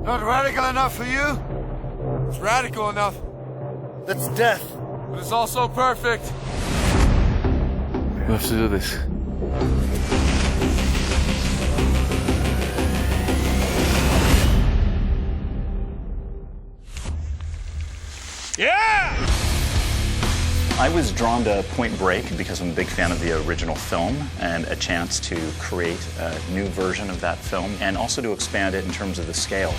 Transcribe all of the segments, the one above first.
Not radical enough for you? It's radical enough. That's death. But it's also perfect. We have to do this. Yeah! I was drawn to Point Break because I'm a big fan of the original film and a chance to create a new version of that film and also to expand it in terms of the scale.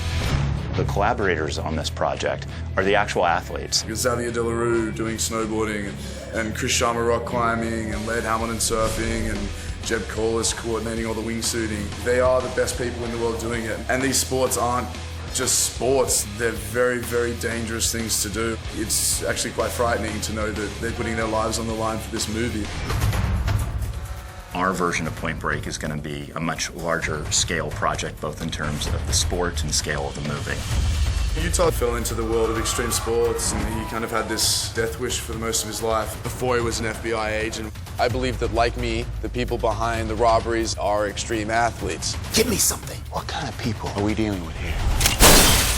The collaborators on this project are the actual athletes. Xavier Delarue doing snowboarding and Chris Sharma rock climbing and Laird Hamilton surfing and Jeb Corliss coordinating all the wingsuiting. They are the best people in the world doing it. And these sports aren't just sports, they're very, very dangerous things to do. It's actually quite frightening to know that they're putting their lives on the line for this movie. Our version of Point Break is going to be a much larger scale project, both in terms of the sport and scale of the movie. Utah fell into the world of extreme sports and he kind of had this death wish for the most of his life before he was an FBI agent. I believe that, like me, the people behind the robberies are extreme athletes. Give me something. What kind of people are we dealing with here?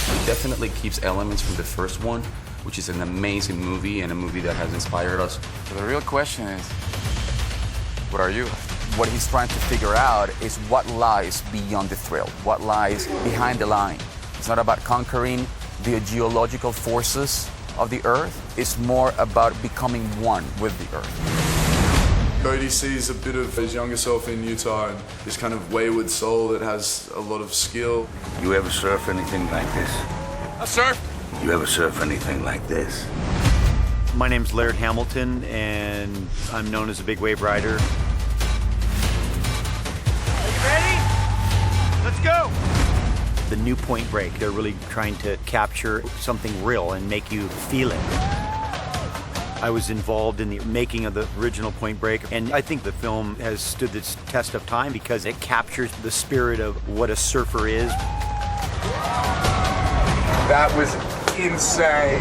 It definitely keeps elements from the first one, which is an amazing movie and a movie that has inspired us. So the real question is, what are you? What he's trying to figure out is what lies beyond the thrill, what lies behind the line. It's not about conquering the geological forces of the Earth. It's more about becoming one with the Earth. Cody sees a bit of his younger self in Utah and this kind of wayward soul that has a lot of skill. You ever surf anything like this? I surf. You ever surf anything like this? My name's Laird Hamilton, and I'm known as a big wave rider. Are you ready? Let's go! The new Point Break, they're really trying to capture something real and make you feel it. I was involved in the making of the original Point Break, and I think the film has stood the test of time because it captures the spirit of what a surfer is. That was insane.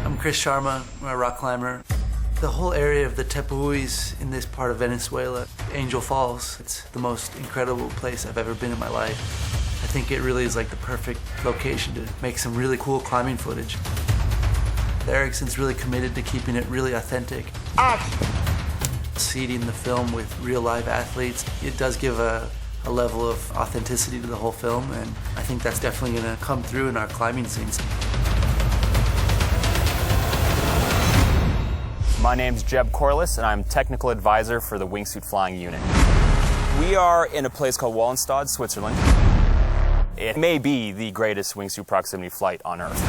I'm Chris Sharma, I'm a rock climber. The whole area of the Tepuis in this part of Venezuela, Angel Falls, it's the most incredible place I've ever been in my life. I think it really is like the perfect location to make some really cool climbing footage. Erickson's really committed to keeping it really authentic. Seeding the film with real live athletes, it does give a level of authenticity to the whole film, and I think that's definitely going to come through in our climbing scenes. My name's Jeb Corliss, and I'm technical advisor for the wingsuit flying unit. We are in a place called Wallenstad, Switzerland. It may be the greatest wingsuit proximity flight on Earth.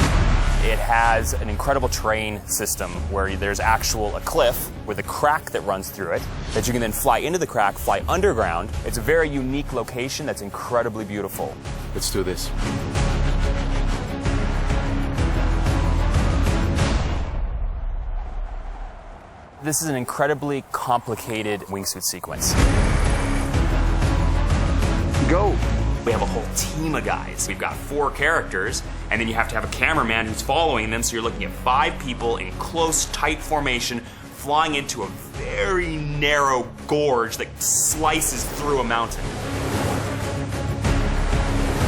It has an incredible terrain system where there's a cliff with a crack that runs through it, that you can then fly into the crack, fly underground. It's a very unique location that's incredibly beautiful. Let's do this. This is an incredibly complicated wingsuit sequence. Go! We have a whole team of guys. We've got 4 characters, and then you have to have a cameraman who's following them, so you're looking at 5 people in close, tight formation, flying into a very narrow gorge that slices through a mountain.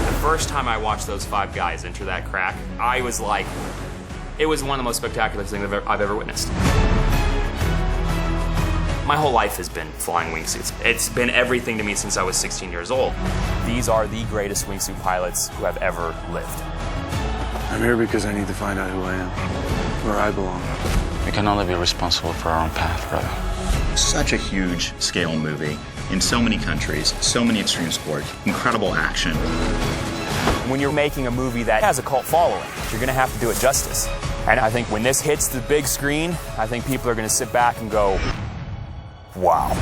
The first time I watched those 5 guys enter that crack, I was like, it was one of the most spectacular things I've ever witnessed. My whole life has been flying wingsuits. It's been everything to me since I was 16 years old. These are the greatest wingsuit pilots who have ever lived. I'm here because I need to find out who I am, where I belong. We can only be responsible for our own path, brother. Such a huge scale movie in so many countries, so many extreme sports, incredible action. When you're making a movie that has a cult following, you're gonna have to do it justice. And I think when this hits the big screen, I think people are gonna sit back and go, wow.